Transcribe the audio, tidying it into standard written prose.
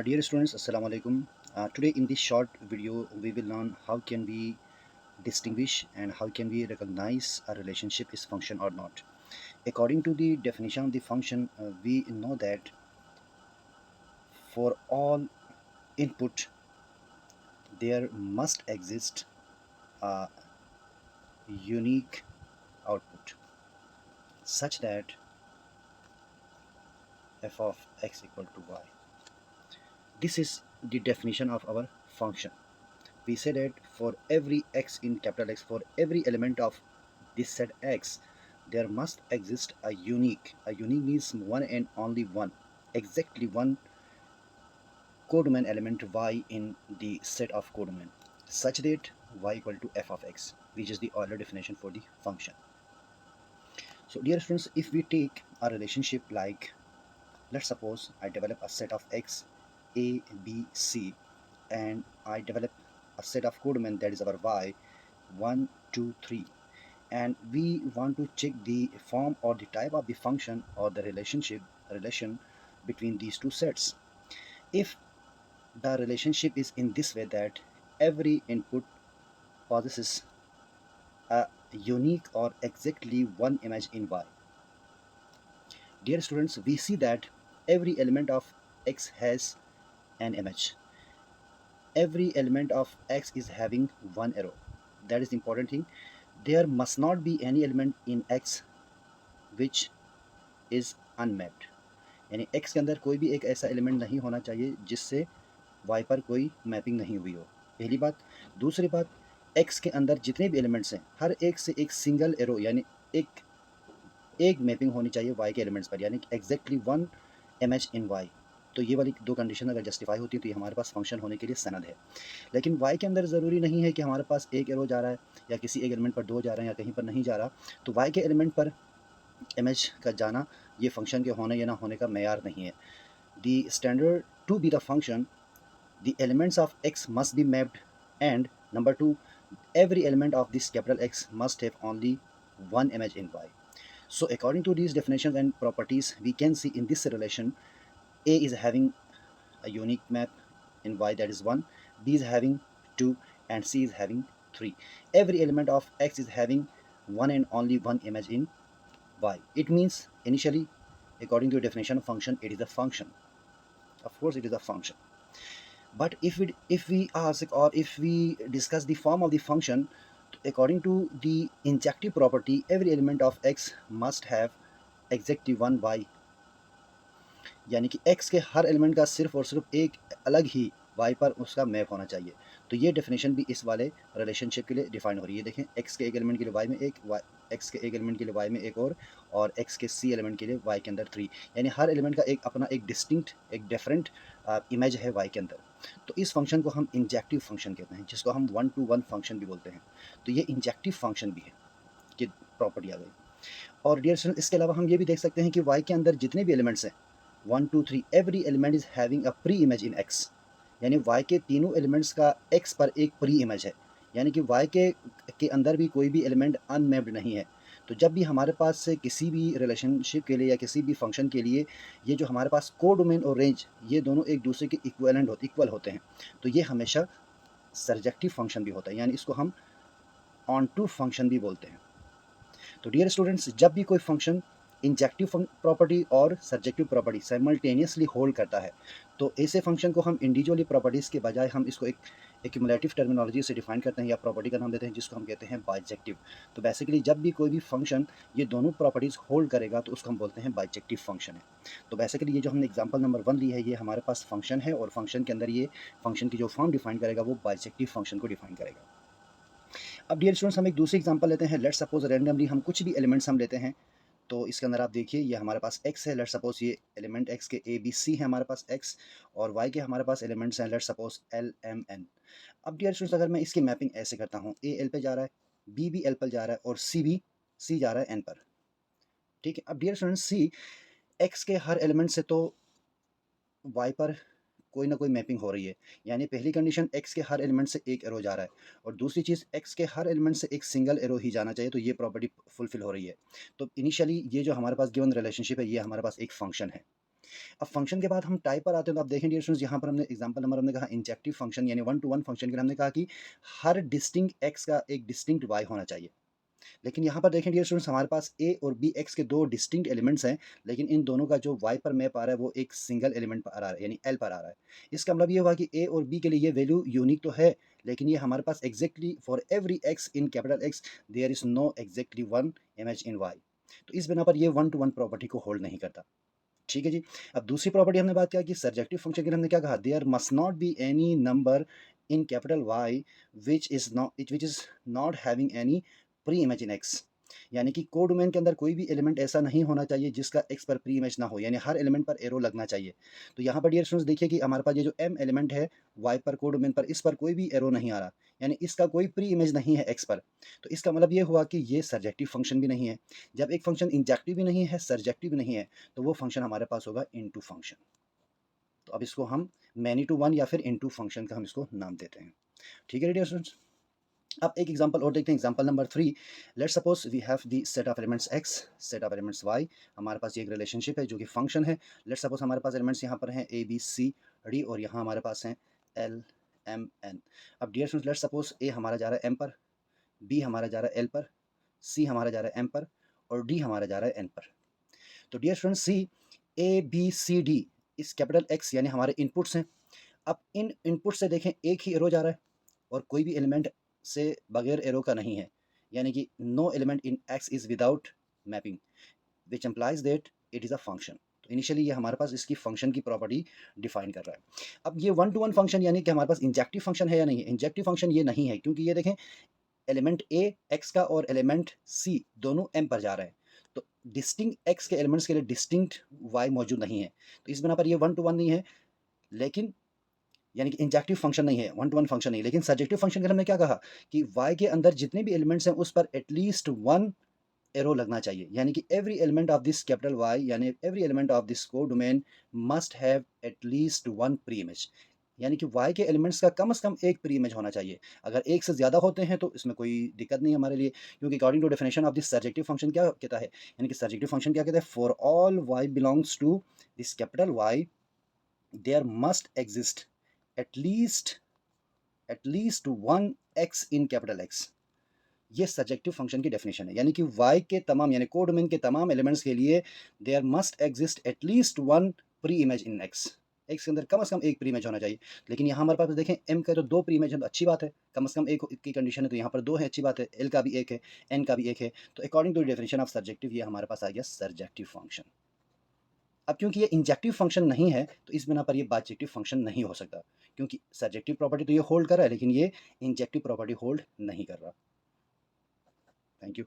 Dear students, Assalamu alaikum. Today in this short video, we will learn how can we distinguish and how can we recognize a relationship is function or not. According to the definition of the function, we know that for all input, there must exist a unique output such that f of x equal to y. This is the definition of our function. We say that for every x in capital X, for every element of this set x, there must exist a unique. A unique means one and only one, exactly one codomain element y in the set of codomain, such that y equal to f of x, which is the Euler definition for the function. So dear friends, if we take a relationship like, let's suppose I develop a set of x, a, b, c, and I develop a set of codomain that is our y, 1, 2, 3, and we want to check the form or the type of the function or the relation between these two sets. If the relationship is in this way that every input possesses a unique or exactly one image in y, dear students, we see that every element of x has an image. Every element of x is having one arrow. That is the important thing. There must not be any element in x which is unmapped, यानी x के अंदर कोई भी एक ऐसा element नहीं होना चाहिए जिससे y पर कोई मैपिंग नहीं हुई हो, पहली बात। दूसरी बात, x के अंदर जितने भी एलिमेंट्स हैं हर एक से एक सिंगल एरो यानी एक एक मैपिंग होनी चाहिए y के एलिमेंट्स पर, यानी एग्जैक्टली वन इमेज इन y। तो ये वाली दो कंडीशन अगर जस्टिफाई होती है तो ये हमारे पास फंक्शन होने के लिए सनद है। लेकिन y के अंदर ज़रूरी नहीं है कि हमारे पास एक एरो जा रहा है या किसी एक एलिमेंट पर दो जा रहे हैं या कहीं पर नहीं जा रहा। तो y के एलिमेंट पर इमेज का जाना ये फंक्शन के होने या ना होने का मेयार नहीं है। The standard to be the function, the elements of x must be mapped, and number two, every element of this capital X must have only one image in y. So according to these definitions and properties, we can see in this relation A is having a unique map in y, that is 1, B is having 2, and C is having 3. Every element of x is having one and only one image in y. It means initially, according to the definition of function, it is a function. Of course it is a function. But if we ask or if we discuss the form of the function, according to the injective property, every element of x must have exactly one y, यानी कि x के हर element का सिर्फ और सिर्फ एक अलग ही y पर उसका मैप होना चाहिए। तो ये डेफिनेशन भी इस वाले रिलेशनशिप के लिए डिफाइन हो रही है। देखें, x के एक एलिमेंट के लिए y में एक, x के एक एलिमेंट के लिए y में एक और x के c एलिमेंट के लिए y के अंदर 3, यानी हर एलिमेंट का एक अपना एक डिस्टिंक्ट एक डिफरेंट इमेज है y के अंदर। तो इस फंक्शन को हम इंजेक्टिव फंक्शन कहते हैं, जिसको हम वन टू वन फंक्शन भी बोलते हैं। तो ये इंजेक्टिव फंक्शन भी है कि प्रॉपर्टी आ गई। और डियर स्टूडेंट, इसके अलावा हम ये भी देख सकते हैं कि y के अंदर जितने भी एलिमेंट्स हैं 1 2 3, every element is having a pre image in x, यानी y के तीनों एलिमेंट्स का x पर एक प्री इमेज है, यानी कि y के अंदर भी कोई भी एलिमेंट अनमैप्ड नहीं है। तो जब भी हमारे पास से किसी भी रिलेशनशिप के लिए या किसी भी फंक्शन के लिए ये जो हमारे पास कोडोमेन और रेंज, ये दोनों एक दूसरे के इक्वल होते हैं, तो ये हमेशा सर्जेक्टिव फंक्शन भी होता है, यानी इसको हम ऑन टू फंक्शन भी बोलते हैं। तो डियर स्टूडेंट्स, जब भी कोई फंक्शन इंजेक्टिव प्रॉपर्टी और सब्जेक्टिव प्रॉपर्टी साइमल्टेनियसली होल्ड करता है, तो ऐसे फंक्शन को हम इंडिविजुअली प्रॉपर्टीज़ के बजाय हम इसको एक एक्यूमुलेटिव टर्मिनोलॉजी से डिफाइन करते हैं या प्रॉपर्टी का नाम देते हैं, जिसको हम कहते हैं बाइजेक्टिव। तो बेसिकली जब भी कोई भी फंक्शन ये दोनों प्रॉपर्टीज़ होल्ड करेगा तो उसको हम बोलते हैं बाइजेक्टिव फंक्शन है। तो बेसिकली ये जो हमने एग्जाम्पल नंबर 1 ली है, ये हमारे पास फंक्शन है और फंक्शन के अंदर ये फंक्शन की जो फॉर्म डिफाइन करेगा वो बाइजेक्टिव फंक्शन को डिफाइन करेगा। अब डियर स्टूडेंट्स, हम एक दूसरी एग्जांपल लेते हैं। लेट्स सपोज रैंडमली हम कुछ भी एलिमेंट्स हम लेते हैं। तो इसके अंदर आप देखिए, ये हमारे पास x है। लेट्स सपोज ये एलिमेंट x के a b c है हमारे पास x, और y के हमारे पास एलिमेंट्स हैं let's suppose l m n। अब डियर स्टूडेंट्स, अगर मैं इसकी मैपिंग ऐसे करता हूँ, a l पे जा रहा है, b भी l पर जा रहा है और c भी c जा रहा है n पर, ठीक है। अब डियर स्टूडेंट्स, c x के हर एलिमेंट से तो y पर कोई ना कोई मैपिंग हो रही है, यानी पहली कंडीशन x के हर एलिमेंट से एक एरो जा रहा है और दूसरी चीज़ x के हर एलिमेंट से एक सिंगल एरो ही जाना चाहिए, तो ये प्रॉपर्टी फुलफिल हो रही है। तो इनिशियली ये जो हमारे पास गिवन रिलेशनशिप है, ये हमारे पास एक फंक्शन है। अब फंक्शन के बाद हम टाइप पर आते हैं, तो आप देखें डियर स्टूडेंट्स, यहाँ पर हमने एग्जांपल नंबर हमने कहा इंजेक्टिव फंक्शन यानी 1 to 1 फंक्शन के लिए हमने कहा कि हर डिस्टिंक्ट एक्स का एक डिस्टिंक्ट वाई होना चाहिए। लेकिन यहाँ पर देखें डियर स्टूडेंट्स, हमारे पास ए और बी एक्स के दो डिस्टिंक्ट एलिमेंट्स हैं, लेकिन इन दोनों का जो वाई पर मैप आ रहा है वो एक सिंगल एलिमेंट पर आ रहा है, यानी एल पर आ रहा है। इसका मतलब ये हुआ कि ए और बी के लिए ये वैल्यू यूनिक तो है, लेकिन ये हमारे पास exactly for every x in capital x there is no exactly one image in y. तो इस बिना पर ये 1 to 1 प्रॉपर्टी को होल्ड नहीं करता। ठीक है जी। अब दूसरी प्रॉपर्टी हमने बात किया कि सर्जेक्टिव फंक्शन के लिए हमने क्या कहा, there must not be any number in capital Y which is not having any preimage in X. यानी कि कोडोमेन के अंदर कोई भी एलिमेंट ऐसा नहीं होना चाहिए जिसका एक्स पर प्री इमेज ना हो, यानी हर एलिमेंट पर एरो लगना चाहिए। तो यहाँ पर डियर स्टूडेंट्स देखिए कि हमारे पास ये जो एम एलिमेंट है वाई पर कोडोमेन पर, इस पर कोई भी एरो नहीं आ रहा, यानी इसका कोई प्री इमेज नहीं है एक्स पर। तो इसका मतलब ये हुआ कि ये सर्जेक्टिव फंक्शन भी नहीं है। जब एक फंक्शन इंजेक्टिव भी नहीं है, सर्जेक्टिव भी नहीं है, तो वो फंक्शन हमारे पास होगा इनटू फंक्शन। तो अब इसको हम मैनी टू वन या फिर इनटू फंक्शन का हम इसको नाम देते हैं। ठीक है डियर स्टूडेंट्स। अब एक एग्जांपल और देखते हैं, example number 3। Let's suppose we have the set of elements x, set of elements y। हमारे पास ये एक रिलेशनशिप है जो कि फंक्शन है। लेट्स सपोज हमारे पास एलिमेंट्स यहाँ पर हैं a b c d और यहाँ हमारे पास हैं l m n। अब dear students, let's suppose a हमारा जा रहा है m पर, b हमारा जा रहा है l पर, c हमारा जा रहा है m पर और d हमारा जा रहा है n पर। तो dear students, see A B C D इस कैपिटल एक्स यानी हमारे इनपुट्स हैं। अब इन इनपुट से देखें एक ही एरो जा रहा है और कोई भी एलिमेंट से बगैर एरो का नहीं है, यानी कि no element in X is without mapping which implies that it is a function. तो इनिशियली ये हमारे पास इसकी फंक्शन की प्रॉपर्टी डिफाइन कर रहा है। अब ये 1 to 1 फंक्शन यानी कि हमारे पास इंजेक्टिव फंक्शन है या नहीं है? इंजेक्टिव फंक्शन ये नहीं है, क्योंकि ये देखें एलिमेंट ए एक्स का और एलिमेंट सी दोनों एम पर जा रहे हैं। तो डिस्टिंक्ट एक्स के एलिमेंट्स के लिए डिस्टिंक्ट वाई मौजूद नहीं है, तो इस बिना पर ये 1 to 1 नहीं है, लेकिन यानी कि इंजेक्टिव फंक्शन नहीं है, 1 to 1 फंक्शन नहीं। लेकिन सर्जेक्टिव फंक्शन के लिए हमने क्या कहा कि y के अंदर जितने भी एलिमेंट्स हैं उस पर एटलीस्ट वन एरो लगना चाहिए, यानी कि every element of this capital y यानी every element of this codomain must have at least one pre image, यानी कि y के एलिमेंट्स का कम से कम एक प्री इमेज होना चाहिए। अगर एक से ज़्यादा होते हैं तो इसमें कोई दिक्कत नहीं है हमारे लिए, क्योंकि according to definition of this surjective function क्या कहता है, यानी कि सर्जेक्टिव फंक्शन क्या कहता है, for all y belongs to this capital Y there must exist at least one x in capital x। ये सब्जेक्टिव फंक्शन की डेफिनेशन है, यानी कि y के तमाम यानी कोडोमेन के तमाम एलिमेंट्स के लिए there must exist at least one preimage in x। x के अंदर कम से कम एक प्री इमेज होना चाहिए। लेकिन यहाँ हमारे पास देखें m का तो दो प्री इमेज है, तो अच्छी बात है, कम से कम एक की कंडीशन है, तो यहाँ पर दो है, अच्छी बात है, l का भी एक है, n का भी एक है। तो according to definition of subjective ये हमारे पास आ गया सर्जेक्टिव फंक्शन। अब क्योंकि ये इंजेक्टिव फंक्शन नहीं है, तो इस बिना पर ये बाइजेक्टिव फंक्शन नहीं हो सकता, क्योंकि सर्जेक्टिव प्रॉपर्टी तो ये होल्ड कर रहा है, लेकिन ये इंजेक्टिव प्रॉपर्टी होल्ड नहीं कर रहा। Thank you.